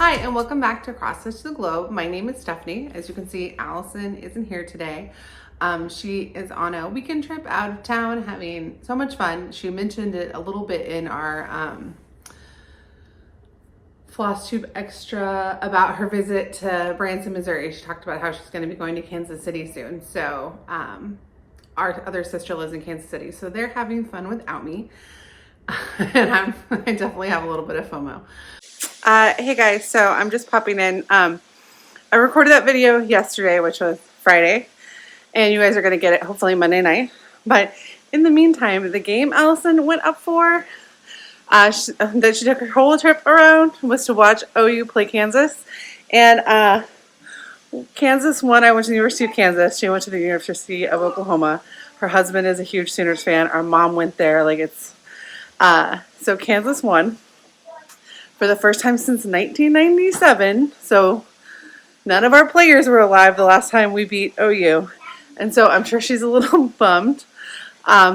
Hi, and welcome back to Cross Stitch the Globe. My name is Stephanie. As you can see, Allison isn't here today. She is on a weekend trip out of town having so much fun. She mentioned it a little bit in our Flosstube extra about her visit to Branson, Missouri. She talked about how she's going to be going to Kansas City soon. So our other sister lives in Kansas City, so they're having fun without me. And I definitely have a little bit of FOMO. Hey guys, so I'm just popping in. I recorded that video yesterday, which was Friday, and you guys are going to get it hopefully Monday night. But in the meantime, the game Allison went up for, that she took her whole trip around, was to watch OU play Kansas. And Kansas won. I went to the University of Kansas. She went to the University of Oklahoma. Her husband is a huge Sooners fan. Our mom went there. So Kansas won for the first time since 1997. So none of our players were alive the last time we beat OU. And so I'm sure she's a little bummed.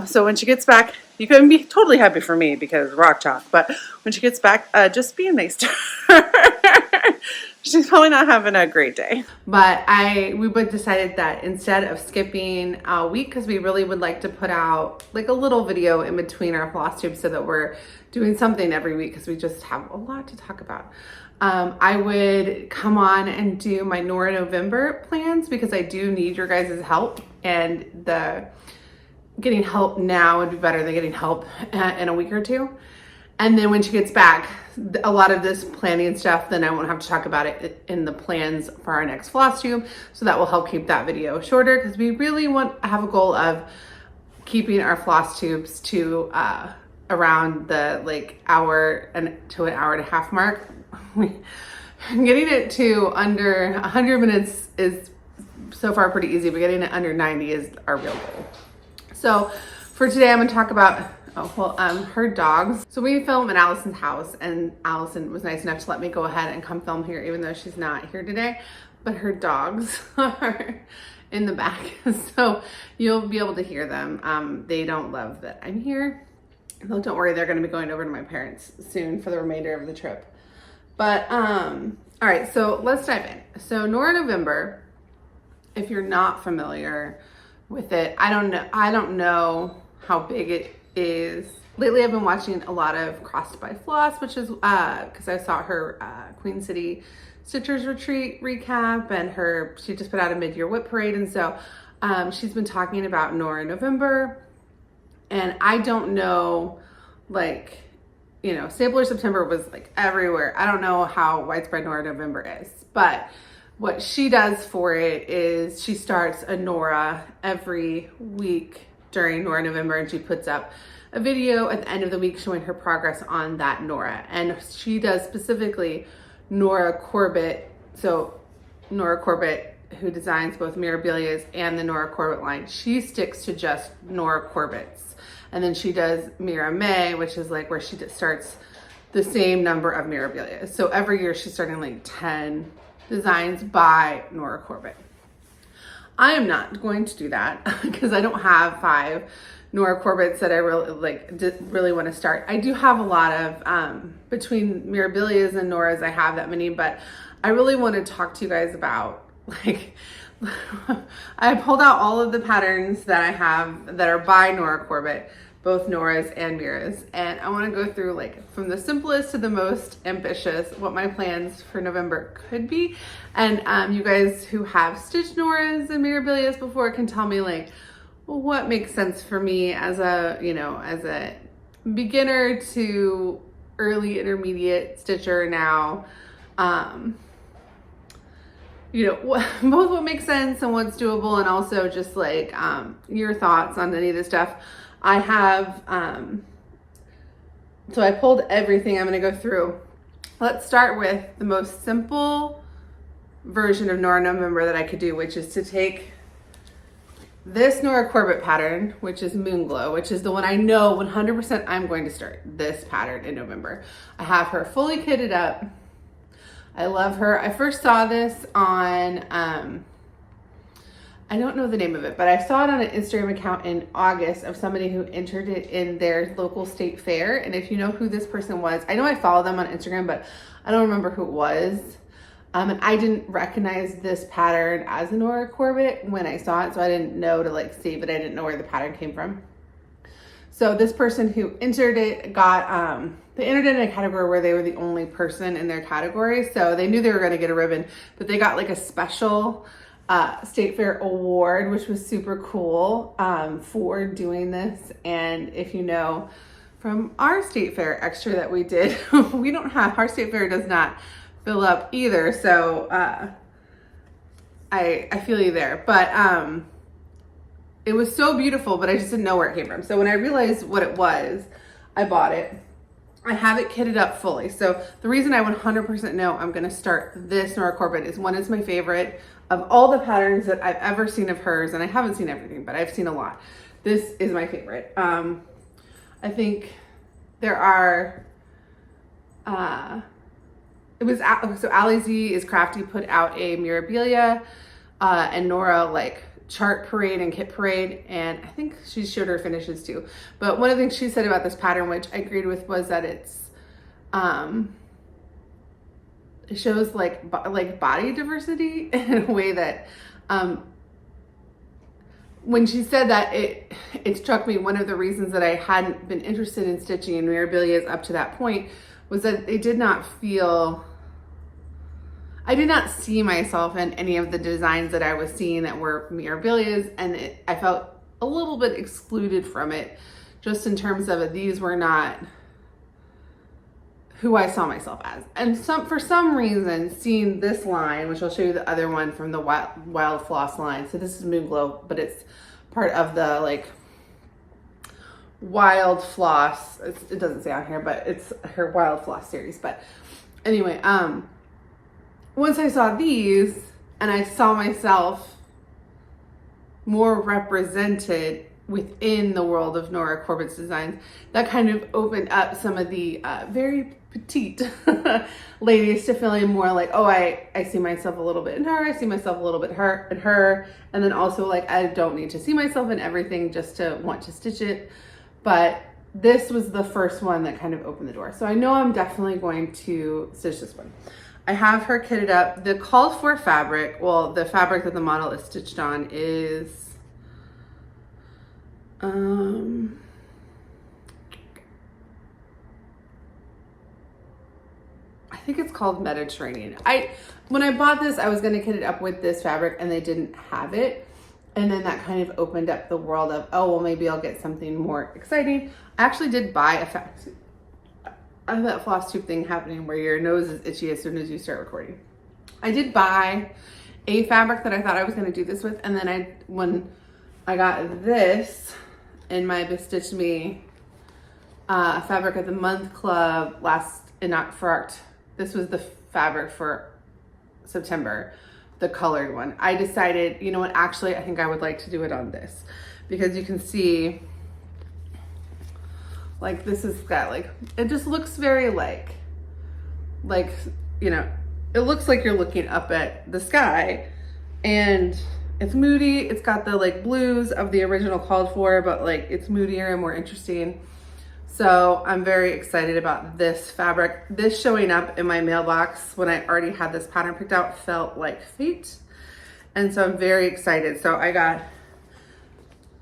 So when she gets back, you can be totally happy for me because rock chalk. But when she gets back, just be nice to her. She's probably not having a great day. But we would decided that instead of skipping a week, because we really would like to put out like a little video in between our Flosstube so that we're doing something every week because we just have a lot to talk about. I would come on and do my Nora November plans because I do need your guys' help, and getting help now would be better than getting help in a week or two. And then when she gets back, a lot of this planning stuff, then I won't have to talk about it in the plans for our next Flosstube. So that will help keep that video shorter because we really have a goal of keeping our Flosstubes to around the hour to an hour and a half mark. Getting it to under 100 minutes is so far pretty easy, but getting it under 90 is our real goal. So for today, I'm going to talk about her dogs. So we film at Allison's house, and Allison was nice enough to let me go ahead and come film here, even though she's not here today. But her dogs are in the back, so you'll be able to hear them. They don't love that I'm here. Well, don't worry, they're going to be going over to my parents soon for the remainder of the trip. But all right, so let's dive in. So Nora November, if you're not familiar with it, I don't know how big it is. Lately I've been watching a lot of Crossed by Floss, which is because I saw her Queen City Stitchers Retreat recap, and she just put out a mid-year whip parade, and so she's been talking about Nora November. And I don't know, Stapler September was everywhere. I don't know how widespread Nora November is, but what she does for it is she starts a Nora every week during Nora November, and she puts up a video at the end of the week showing her progress on that Nora. And she does specifically Nora Corbett. So Nora Corbett, who designs both Mirabilia's and the Nora Corbett line, she sticks to just Nora Corbett's. And then she does Mira May, which is where she starts the same number of Mirabilia. So every year she's starting 10 designs by Nora Corbett. I am not going to do that because I don't have 5 Nora Corbett's that I really want to start. I do have a lot of, between Mirabilia's and Nora's, I have that many, but I really want to talk to you guys about, I pulled out all of the patterns that I have that are by Nora Corbett, both Nora's and Mira's, and I want to go through from the simplest to the most ambitious, what my plans for November could be. And you guys who have stitched Nora's and Mirabilia's before can tell me what makes sense for me as a beginner to early intermediate stitcher now. Both what makes sense and what's doable, and also just your thoughts on any of this stuff. I have, so I pulled everything I'm going to go through. Let's start with the most simple version of Nora November that I could do, which is to take this Nora Corbett pattern, which is Moonglow, which is the one I know 100% I'm going to start this pattern in November. I have her fully kitted up. I love her. I first saw this on, I I don't know the name of it, but I saw it on an Instagram account in August of somebody who entered it in their local state fair. And if you know who this person was, I know I follow them on Instagram, but I don't remember who it was. And I didn't recognize this pattern as a Nora Corbett when I saw it, so I didn't know to like save it. I didn't know where the pattern came from. So this person who entered it got, they entered it in a category where they were the only person in their category. So they knew they were going to get a ribbon, but they got like a special state fair award, which was super cool for doing this. And if you know from our state fair extra that we did, we don't have, our state fair does not fill up either. So I feel you there, but it was so beautiful, but I just didn't know where it came from. So when I realized what it was, I bought it. I have it kitted up fully. So the reason I 100% know I'm gonna start this Nora Corbett is one, is my favorite of all the patterns that I've ever seen of hers, and I haven't seen everything, but I've seen a lot. This is my favorite. I think there are, so Ali Z is Crafty put out a Mirabilia and Nora like chart parade and kit parade, and I think she showed her finishes too. But one of the things she said about this pattern, which I agreed with, was that it's it shows like body diversity in a way that when she said that, it struck me, one of the reasons that I hadn't been interested in stitching in Mirabilias up to that point was that they did not feel, I did not see myself in any of the designs that I was seeing that were Mirabilias, and I felt a little bit excluded from it, just in terms of these were not who I saw myself as. And for some reason, seeing this line, which I'll show you the other one from the Wild Floss line. So this is Moonglow, but it's part of the like Wild Floss. It doesn't say on here, but it's her Wild Floss series. But anyway, once I saw these and I saw myself more represented within the world of Nora Corbett's designs, that kind of opened up some of the very petite ladies to feeling more like, oh, I see myself a little bit in her, I see myself a little bit in her, and then also like, I don't need to see myself in everything just to want to stitch it. But this was the first one that kind of opened the door. So I know I'm definitely going to stitch this one. I have her kitted up. The called for fabric, well, the fabric that the model is stitched on is I think it's called Mediterranean. When I bought this, I was going to kit it up with this fabric and they didn't have it. And then that kind of opened up the world of, oh, well, maybe I'll get something more exciting. I actually did buy a fabric. I have that Flosstube thing happening where your nose is itchy as soon as you start recording. I did buy a fabric that I thought I was going to do this with. And then when I got this in my Bestitch Me Fabric of the Month Club this was the fabric for September, the colored one. I decided, you know what, actually, I think I would like to do it on this, because you can see, like, this has got, like, it just looks very like, you know, it looks like you're looking up at the sky, and it's moody. It's got the, like, blues of the original called for, but, like, it's moodier and more interesting. So I'm very excited about this fabric. This showing up in my mailbox when I already had this pattern picked out felt like fate. And so I'm very excited. So I got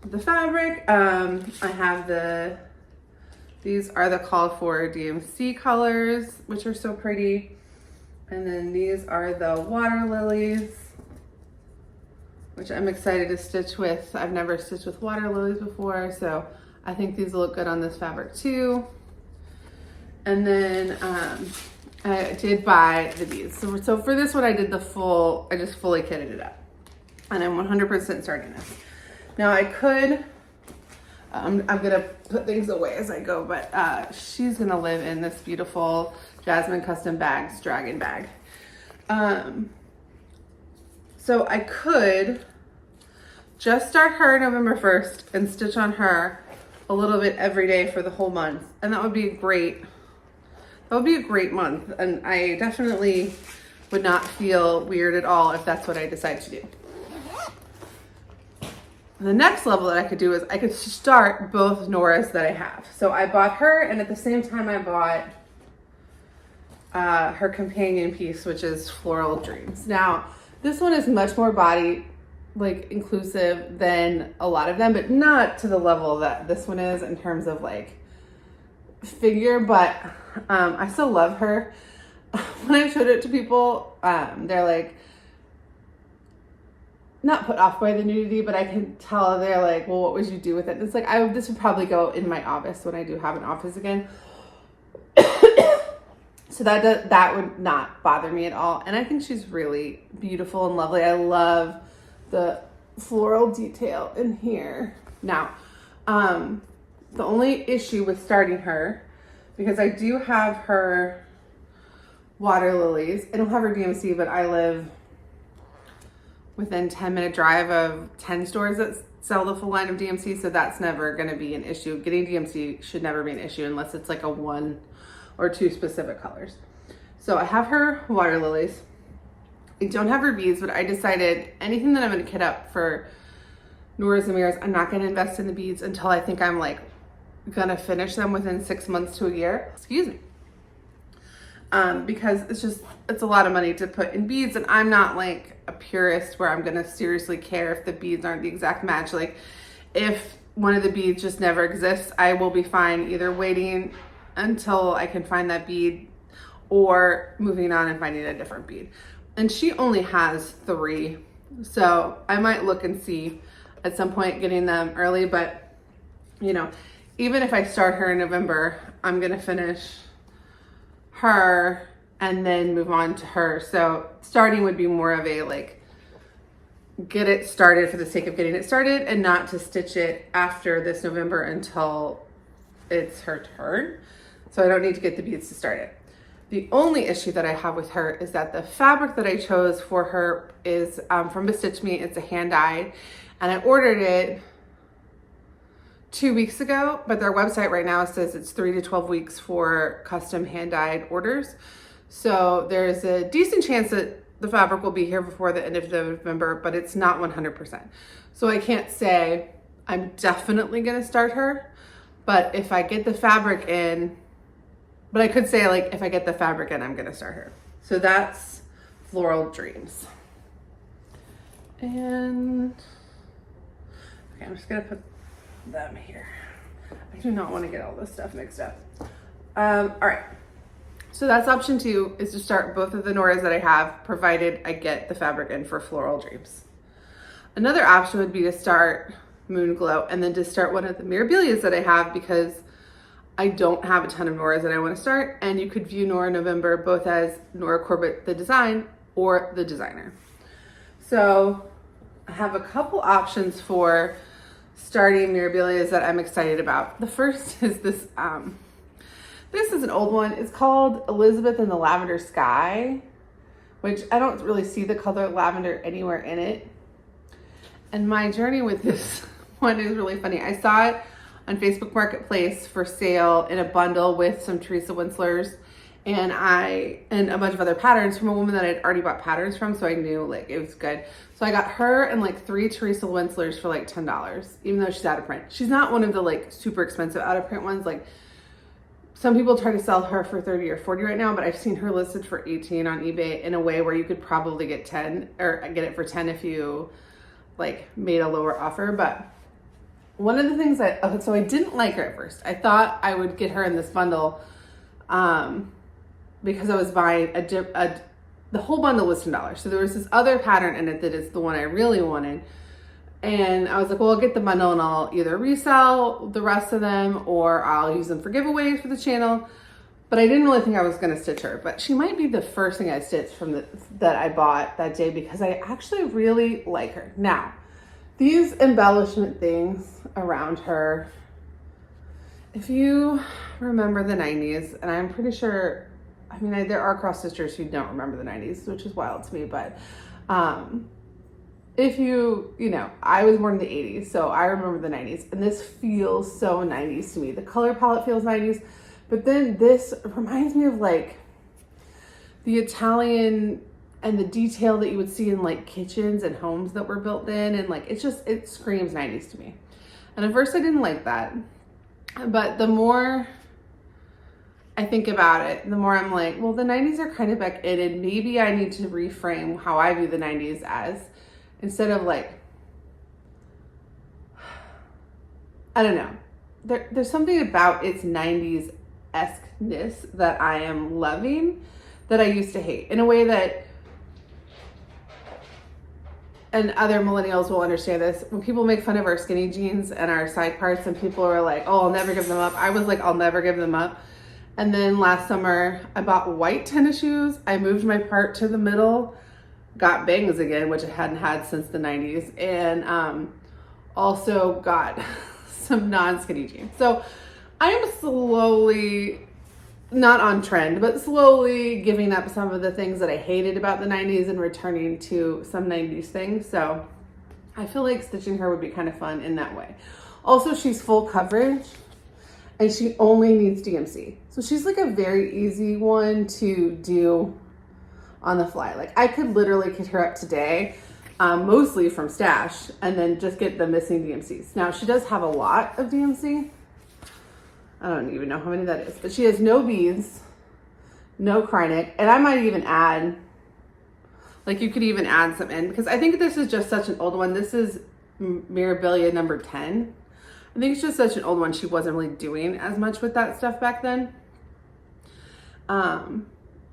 the fabric. I have these are the called for DMC colors, which are so pretty. And then these are the water lilies, which I'm excited to stitch with. I've never stitched with water lilies before, so I think these will look good on this fabric too. And then I did buy the beads. So for this one, I just fully kitted it up. And I'm 100% starting this. Now I could, I'm gonna put things away as I go, but she's gonna live in this beautiful Jasmine Custom Bags dragon bag. So I could just start her November 1st and stitch on her a little bit every day for the whole month. And that would be great. That would be a great month. And I definitely would not feel weird at all if that's what I decide to do. The next level that I could do is I could start both Noras that I have. So I bought her, and at the same time I bought her companion piece, which is Floral Dreams. Now, this one is much more body like inclusive than a lot of them, but not to the level that this one is in terms of like figure, but I still love her. When I showed it to people, they're like, not put off by the nudity, but I can tell they're like, well, what would you do with it? And it's like, this would probably go in my office when I do have an office again. So that would not bother me at all. And I think she's really beautiful and lovely. I love the floral detail in here. Now, the only issue with starting her, because I do have her water lilies. I don't have her DMC, but I live within 10-minute drive of 10 stores that sell the full line of DMC, so that's never going to be an issue. Getting DMC should never be an issue unless it's like a 1 or 2 specific colors. So I have her water lilies. I don't have her beads, but I decided anything that I'm going to kit up for Nora's and Mira's, I'm not going to invest in the beads until I think I'm like going to finish them within 6 months to a year. Excuse me. Because it's a lot of money to put in beads, and I'm not like a purist where I'm gonna seriously care if the beads aren't the exact match. Like if one of the beads just never exists, I will be fine either waiting until I can find that bead or moving on and finding a different bead. And she only has 3, so I might look and see at some point getting them early, but you know, even if I start her in November, I'm gonna finish her and then move on to her. So starting would be more of a like get it started for the sake of getting it started and not to stitch it after this November until it's her turn. So I don't need to get the beads to start it. The only issue that I have with her is that the fabric that I chose for her is from Bestitch Me. It's a hand dyed, and I ordered it 2 weeks ago, but their website right now says it's 3 to 12 weeks for custom hand-dyed orders. So there's a decent chance that the fabric will be here before the end of November, but it's not 100%. So I can't say I'm definitely gonna start her, but if I get the fabric in, but I could say like, if I get the fabric in, I'm gonna start her. So that's Floral Dreams. And, okay, I'm just gonna put them here. I do not want to get all this stuff mixed up. All right, so that's option 2, is to start both of the Noras that I have, provided I get the fabric in for Floral Dreams. Another option would be to start Moonglow and then to start one of the Mirabilias that I have, because I don't have a ton of Noras that I want to start, and you could view Nora November both as Nora Corbett the design or the designer. So I have a couple options for starting Mirabilias that I'm excited about. The first is this, this is an old one. It's called Elizabeth and the Lavender Sky, which I don't really see the color lavender anywhere in it. And my journey with this one is really funny. I saw it on Facebook Marketplace for sale in a bundle with some Teresa Winslers and a bunch of other patterns from a woman that I'd already bought patterns from, so I knew like it was good. So I got her and like 3 Teresa Winslers for like $10, even though she's out of print. She's not one of the like super expensive out of print ones. Like some people try to sell her for 30 or 40 right now, but I've seen her listed for 18 on eBay in a way where you could probably get 10 or get it for 10 if you like made a lower offer. But one of the things so I didn't like her at first. I thought I would get her in this bundle because I was buying the whole bundle was $10. So there was this other pattern in it that is the one I really wanted. And I was like, well, I'll get the bundle and I'll either resell the rest of them or I'll use them for giveaways for the channel. But I didn't really think I was going to stitch her. But she might be the first thing I stitched from that I bought that day, because I actually really like her. Now, these embellishment things around her, if you remember the 90s, and I'm pretty sure, I mean, there are cross stitchers who don't remember the 90s, which is wild to me, but if you know, I was born in the 80s, so I remember the 90s, and this feels so 90s to me. The color palette feels 90s, but then this reminds me of like the Italian and the detail that you would see in like kitchens and homes that were built in, and like it screams 90s to me. And at first I didn't like that, but the more I think about it, the more I'm like, well, the 90s are kind of back in, and maybe I need to reframe how I view the 90s as, instead of like, I don't know, there's something about its 90s-esque-ness that I am loving that I used to hate, in a way that, and other millennials will understand this, when people make fun of our skinny jeans and our side parts, and people are like, oh, I'll never give them up. I was like, I'll never give them up. And then last summer, I bought white tennis shoes. I moved my part to the middle, got bangs again, which I hadn't had since the 90s, and also got some non-skinny jeans. So I am slowly, not on trend, but slowly giving up some of the things that I hated about the 90s and returning to some 90s things. So I feel like stitching her would be kind of fun in that way. Also, she's full coverage and she only needs DMC. So she's like a very easy one to do on the fly. Like I could literally kit her up today, mostly from Stash, and then just get the missing DMCs. Now she does have a lot of DMC. I don't even know how many that is, but she has no beads, no Krynic, and I might even add, like you could even add some in, because I think this is just such an old one. This is Mirabilia number 10. I think it's just such an old one. She wasn't really doing as much with that stuff back then.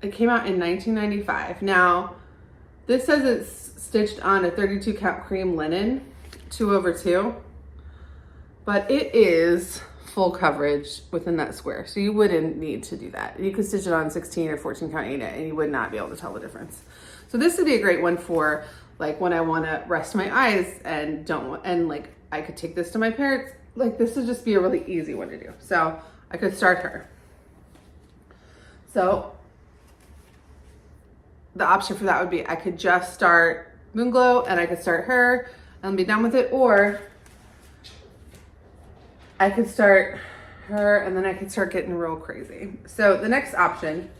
It came out in 1995. Now, this says it's stitched on a 32 count cream linen, 2/2, but it is full coverage within that square. So you wouldn't need to do that. You could stitch it on 16 or 14 count ANA and you would not be able to tell the difference. So this would be a great one for like when I want to rest my eyes and like I could take this to my parents. Like this would just be a really easy one to do. So I could start her. So the option for that would be I could just start Moonglow and I could start her and be done with it, or I could start her and then I could start getting real crazy. So the next option,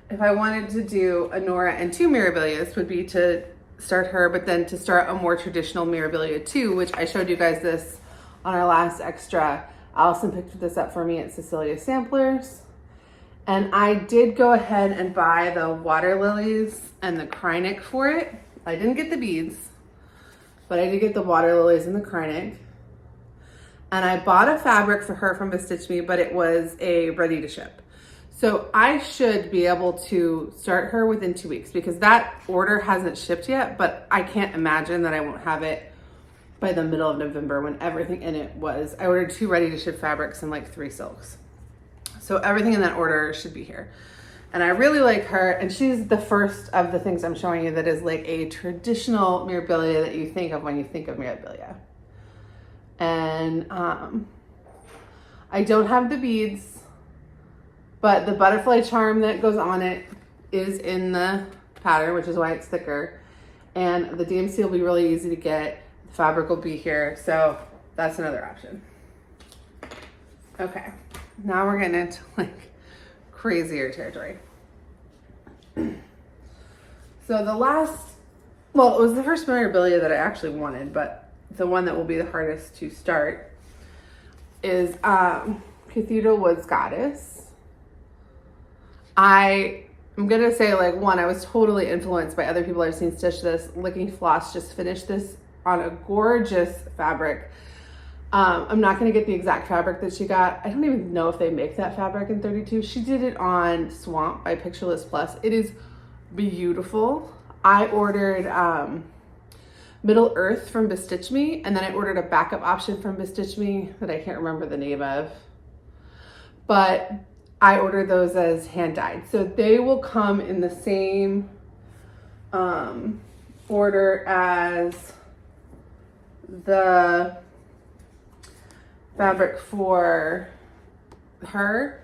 if I wanted to do a Nora and 2 Mirabilias, would be to start her, but then to start a more traditional Mirabilia 2, which I showed you guys this on our last extra. Allison picked this up for me at Cecilia Samplers. And I did go ahead and buy the water lilies and the Krynic for it. I didn't get the beads, but I did get the water lilies and the Krynic. And I bought a fabric for her from Bestitch Me, but it was a ready to ship. So I should be able to start her within 2 weeks, because that order hasn't shipped yet, but I can't imagine that I won't have it by the middle of November when everything in it was, I ordered 2 ready to ship fabrics and like 3 silks. So everything in that order should be here. And I really like her, and she's the first of the things I'm showing you that is like a traditional Mirabilia that you think of when you think of Mirabilia. And I don't have the beads, but the butterfly charm that goes on it is in the pattern, which is why it's thicker. And the DMC will be really easy to get. The fabric will be here. So that's another option. Okay, now we're getting into like crazier territory. So the last, well, it was the first Mirabilia that I actually wanted, but the one that will be the hardest to start is Cathedral Woods Goddess. I'm gonna say, like, one, I was totally influenced by other people I've seen stitch this. Licking Floss just finished this on a gorgeous fabric. I'm not gonna get the exact fabric that she got. I don't even know if they make that fabric in 32. She did it on Swamp by Pictureless Plus. It is beautiful. I ordered Middle Earth from Bestitch Me, and then I ordered a backup option from Bestitch Me that I can't remember the name of, but I ordered those as hand dyed. So they will come in the same order as the fabric for her.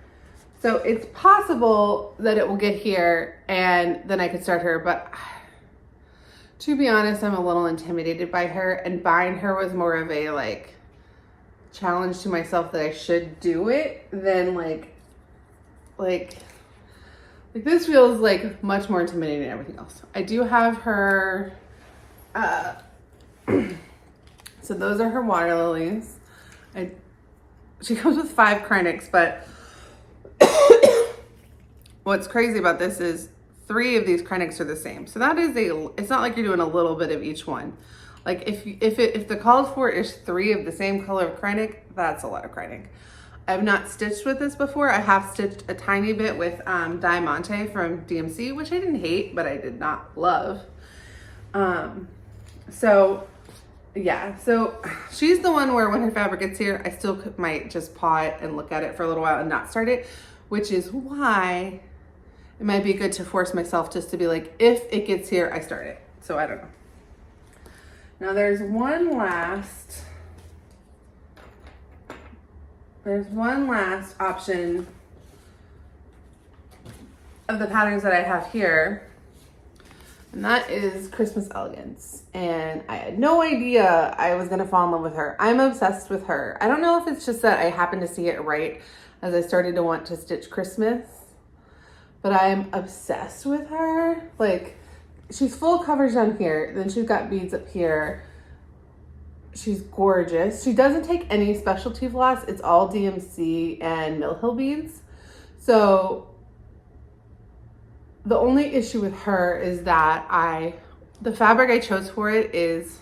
So it's possible that it will get here and then I could start her, but to be honest, I'm a little intimidated by her, and buying her was more of a like challenge to myself that I should do it than like Like this feels like much more intimidating than everything else. I do have her, so those are her water lilies. She comes with 5 Krynics, but what's crazy about this is 3 of these Krynics are the same. So that is it's not like you're doing a little bit of each one. Like if the called for is 3 of the same color of Krynic, that's a lot of Krynic. I've not stitched with this before. I have stitched a tiny bit with Diamante from DMC, which I didn't hate, but I did not love. So yeah, so she's the one where when her fabric gets here, I still might just paw it and look at it for a little while and not start it, which is why it might be good to force myself just to be like, if it gets here, I start it. So I don't know. Now there's one last option of the patterns that I have here, and that is Christmas Elegance. And I had no idea I was gonna fall in love with her. I'm obsessed with her. I don't know if it's just that I happened to see it right as I started to want to stitch Christmas, but I'm obsessed with her. Like, she's full coverage down here, then she's got beads up here. She's gorgeous. She doesn't take any specialty floss. It's all DMC and Mill Hill beads. So the only issue with her is that the fabric I chose for it is,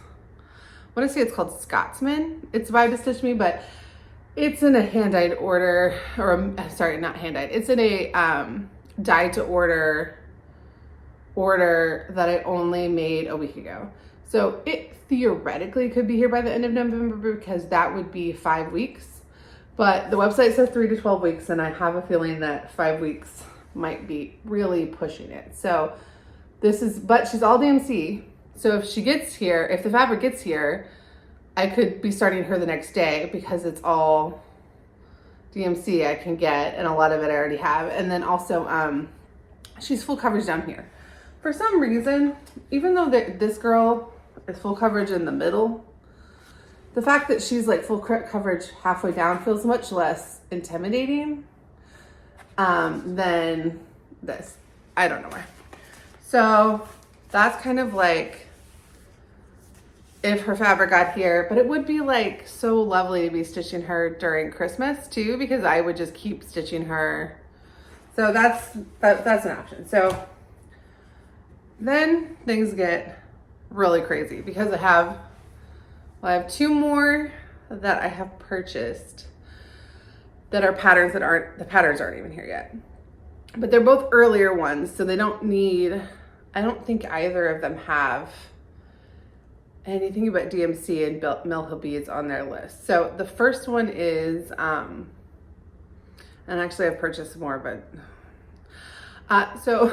I want to say it's called Scotsman. It's by to Stitch Me, but it's in a hand-dyed order, or sorry, not hand-dyed. It's in a dyed to order that I only made a week ago. So it theoretically could be here by the end of November because that would be 5 weeks. But the website says 3 to 12 weeks, and I have a feeling that 5 weeks might be really pushing it. So but she's all DMC. So if she gets here, if the fabric gets here, I could be starting her the next day because it's all DMC I can get, and a lot of it I already have. And then also, she's full coverage down here. For some reason, even though this girl is full coverage in the middle, the fact that she's like full coverage halfway down feels much less intimidating than this. I don't know why. So that's kind of like if her fabric got here, but it would be like so lovely to be stitching her during Christmas too, because I would just keep stitching her. So that's an option. So then things get really crazy because I have 2 more that I have purchased that are patterns the patterns aren't even here yet, but they're both earlier ones. So they don't need, I don't think either of them have anything about DMC and Mill Hill beads on their list. So the first one is, and actually I've purchased more, but, so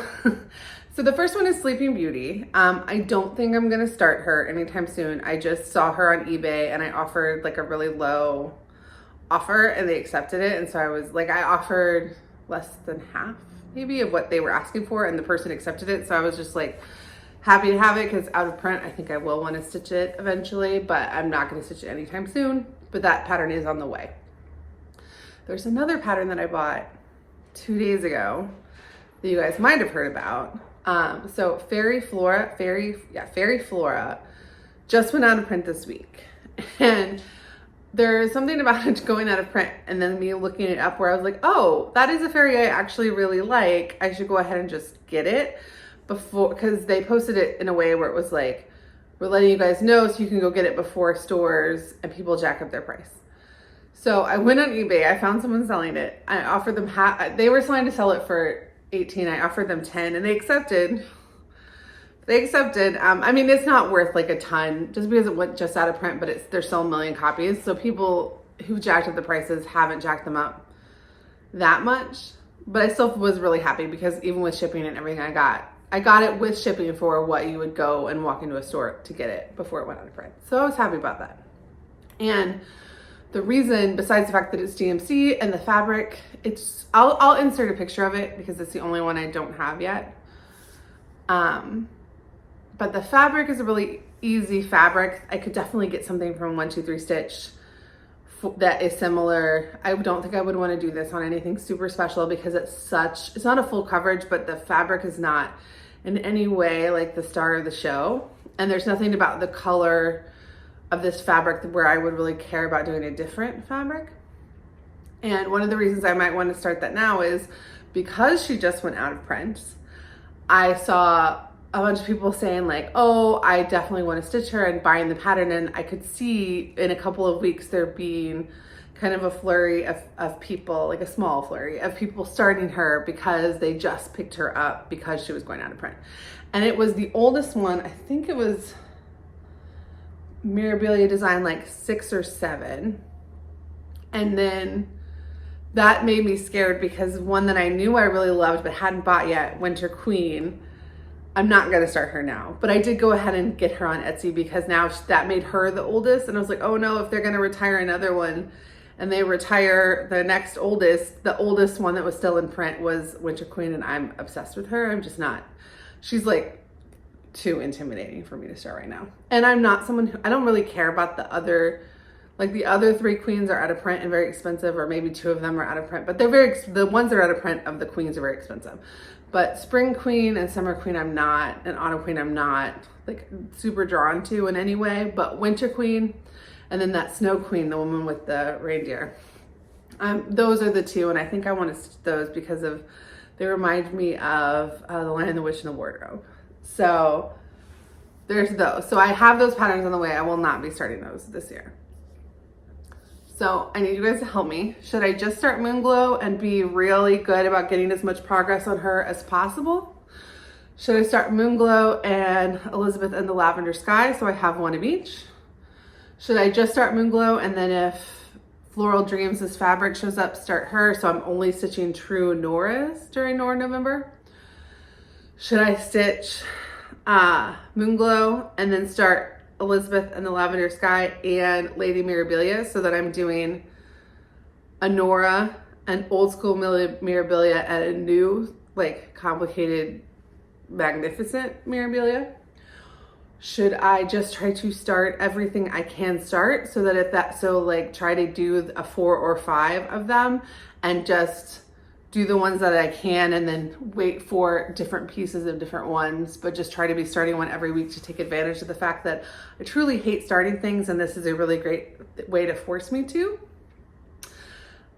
the first one is Sleeping Beauty. I don't think I'm gonna start her anytime soon. I just saw her on eBay and I offered like a really low offer and they accepted it. And so I was like, I offered less than half maybe of what they were asking for and the person accepted it. So I was just like happy to have it because out of print. I think I will want to stitch it eventually, but I'm not gonna stitch it anytime soon. But that pattern is on the way. There's another pattern that I bought 2 days ago that you guys might have heard about. So Fairy Flora just went out of print this week. And there's something about it going out of print and then me looking it up where I was like, oh, that is a fairy I actually really like. I should go ahead and just get it before, because they posted it in a way where it was like, we're letting you guys know so you can go get it before stores and people jack up their price. So I went on eBay, I found someone selling it. I offered them they were selling to sell it for 18. I offered them 10 and they accepted. I mean, it's not worth like a ton just because it went just out of print, but there's still 1 million copies. So people who jacked up the prices haven't jacked them up that much, but I still was really happy because even with shipping and everything I got it with shipping for what you would go and walk into a store to get it before it went out of print. So I was happy about that. And the reason, besides the fact that it's DMC and the fabric, I'll insert a picture of it because it's the only one I don't have yet. But the fabric is a really easy fabric. I could definitely get something from 123 Stitch that is similar. I don't think I would want to do this on anything super special because it's not a full coverage, but the fabric is not in any way like the star of the show. And there's nothing about the color of this fabric where I would really care about doing a different fabric. And one of the reasons I might want to start that now is because she just went out of print. I saw a bunch of people saying like, oh, I definitely want to stitch her, and buying the pattern. And I could see in a couple of weeks there being kind of a flurry of people, like a small flurry of people starting her because they just picked her up because she was going out of print. And it was the oldest one. I think it was Mirabilia design like 6 or 7. And then that made me scared because one that I knew I really loved but hadn't bought yet, Winter Queen, I'm not going to start her now. But I did go ahead and get her on Etsy because now that made her the oldest. And I was like, oh no, if they're going to retire another one and they retire the next oldest, the oldest one that was still in print was Winter Queen, and I'm obsessed with her. I'm just not. She's like too intimidating for me to start right now. And I'm not someone who, I don't really care about the other, like the other 3 queens are out of print and very expensive, or maybe 2 of them are out of print, but the ones that are out of print of the queens are very expensive. But Spring Queen and Summer Queen I'm not, and Autumn Queen I'm not like super drawn to in any way, but Winter Queen and then that Snow Queen, the woman with the reindeer. Those are the 2, and I think I want to stitch those because they remind me of The Lion, the Witch, and the Wardrobe. So there's those. So I have those patterns on the way. I will not be starting those this year. So I need you guys to help me. Should I just start Moonglow and be really good about getting as much progress on her as possible? Should I start Moonglow and Elizabeth and the Lavender Sky so I have one of each? Should I just start Moonglow and then if Floral Dreams, this fabric shows up, start her so I'm only stitching true Noras during Nora November? Should I stitch Moonglow and then start Elizabeth and the Lavender Sky and Lady Mirabilia so that I'm doing a Nora, an old school Mirabilia, and a new like complicated magnificent Mirabilia? Should I just try to start everything I can start so that try to do a 4 or 5 of them and just do the ones that I can and then wait for different pieces of different ones, but just try to be starting one every week to take advantage of the fact that I truly hate starting things, and this is a really great way to force me to.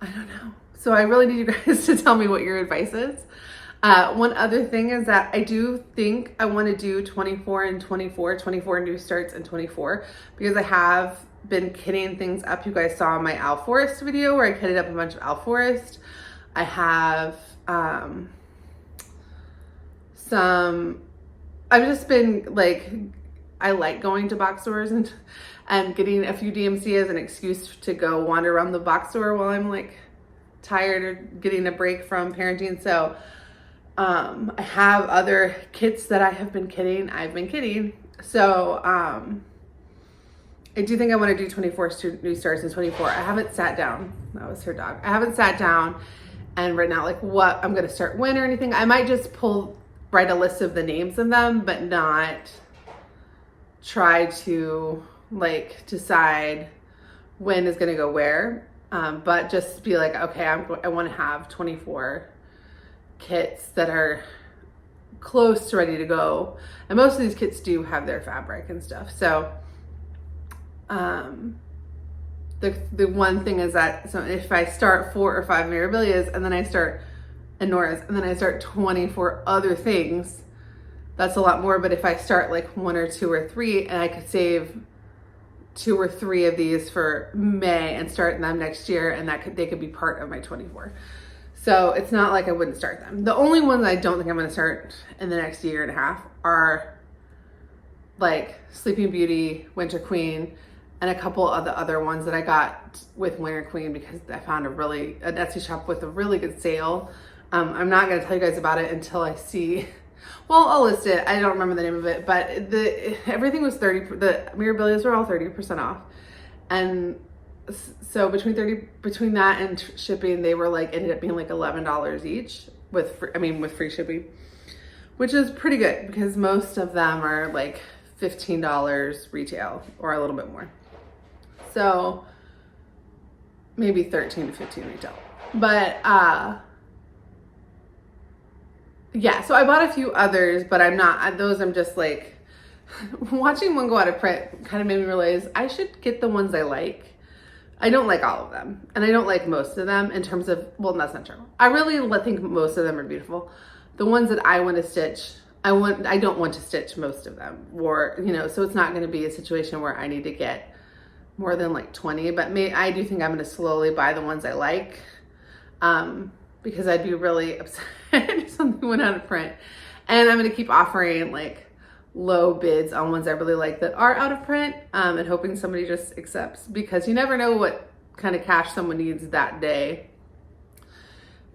I don't know. So I really need you guys to tell me what your advice is. One other thing is that I do think I want to do 24 and 24 new starts and 24, because I have been kitting things up. You guys saw my Al Forest video where I kitted up a bunch of Al Forest. I have I've just been like, I like going to box stores and getting a few DMC as an excuse to go wander around the box store while I'm like tired or getting a break from parenting. So I have other kits that I have been kitting. I've been kitting. So I do think I want to do 24 new starts and 24. I haven't sat down. That was her dog. I haven't sat down and written out like what I'm going to start when or anything. I might just write a list of the names of them, but not try to like decide when is going to go where. But just be like, okay, I want to have 24 kits that are close to ready to go. And most of these kits do have their fabric and stuff. So the one thing is that, so if I start 4 or 5 Mirabilias and then I start Noras and then I start 24 other things, that's a lot more. But if I start like 1 or 2 or 3, and I could save 2 or 3 of these for May and start them next year, and they could be part of my 24. So it's not like I wouldn't start them. The only ones I don't think I'm going to start in the next year and a half are like Sleeping Beauty, Winter Queen, and a couple of the other ones that I got with Winter Queen because I found an Etsy shop with a really good sale. I'm not going to tell you guys about it until I see. Well, I'll list it. I don't remember the name of it, but everything was 30. The Mirabilias were all 30% off, and so between that and shipping, they were like ended up being like $11 each with free shipping, which is pretty good because most of them are like $15 retail or a little bit more. So maybe 13 to 15 retail. But yeah, so I bought a few others, but I'm just like, watching one go out of print kind of made me realize I should get the ones I like. I don't like all of them, and I don't like most of them in terms of, well, that's not true. I really think most of them are beautiful. The ones that I want to stitch, I don't want to stitch most of them, or, you know, so it's not going to be a situation where I need to get more than like 20, but I do think I'm going to slowly buy the ones I like, because I'd be really upset if something went out of print. And I'm going to keep offering like low bids on ones I really like that are out of print, and hoping somebody just accepts, because you never know what kind of cash someone needs that day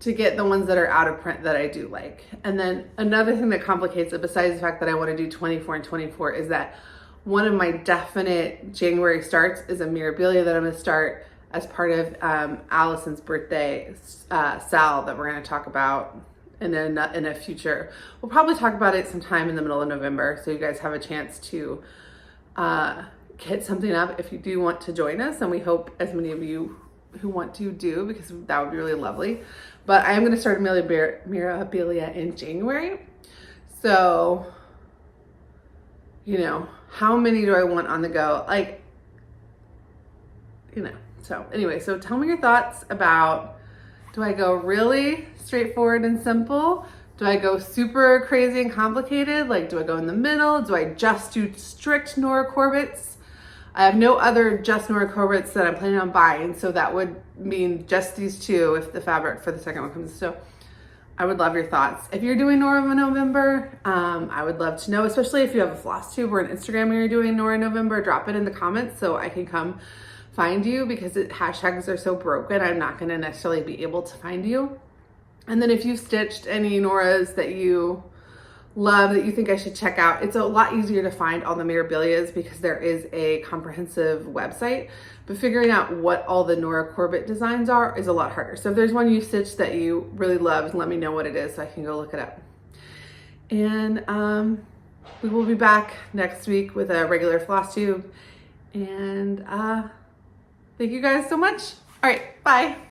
to get the ones that are out of print that I do like. And then another thing that complicates it, besides the fact that I want to do 24 and 24, is that one of my definite January starts is a Mirabilia that I'm going to start as part of Allison's birthday sale that we're going to talk about in a future. We'll probably talk about it sometime in the middle of November, so you guys have a chance to get something up if you do want to join us, and we hope as many of you who want to do, because that would be really lovely. But I am going to start Mirabilia in January, so, you know, how many do I want on the go? Like, you know, so anyway, so tell me your thoughts about, do I go really straightforward and simple? Do I go super crazy and complicated? Like, do I go in the middle? Do I just do strict Nora Corbett's? I have no other just Nora Corbett's that I'm planning on buying, so that would mean just these two if the fabric for the second one comes. So I would love your thoughts. If you're doing Nora November, I would love to know, especially if you have a Flosstube or an Instagram and you're doing Nora November, drop it in the comments so I can come find you, because hashtags are so broken, I'm not going to necessarily be able to find you. And then if you've stitched any Noras that you love, that you think I should check out, it's a lot easier to find all the Mirabilias because there is a comprehensive website, but figuring out what all the Nora Corbett designs are is a lot harder. So if there's one you stitched that you really love, let me know what it is so I can go look it up. And we will be back next week with a regular Flosstube, and thank you guys so much. All right, bye.